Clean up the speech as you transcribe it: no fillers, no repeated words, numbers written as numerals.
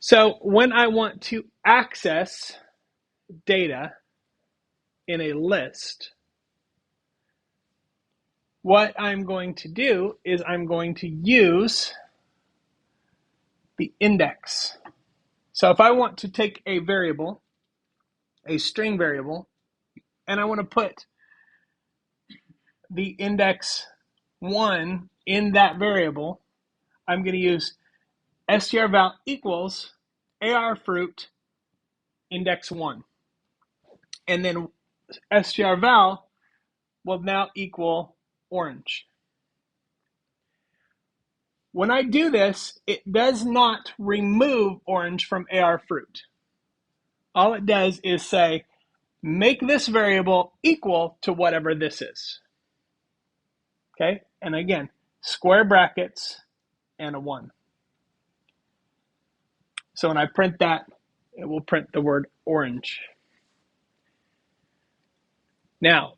So when I want to access data in a list, what I'm going to do is I'm going to use the index. So if I want to take a variable, a string variable, and I want to put the index 1 in that variable, I'm going to use strval equals arfruit index 1. And then strval will now equal orange. When I do this, it does not remove orange from arfruit. All it does is say, make this variable equal to whatever this is. Okay, and again, square brackets and a 1. So when I print that, it will print the word orange. Now,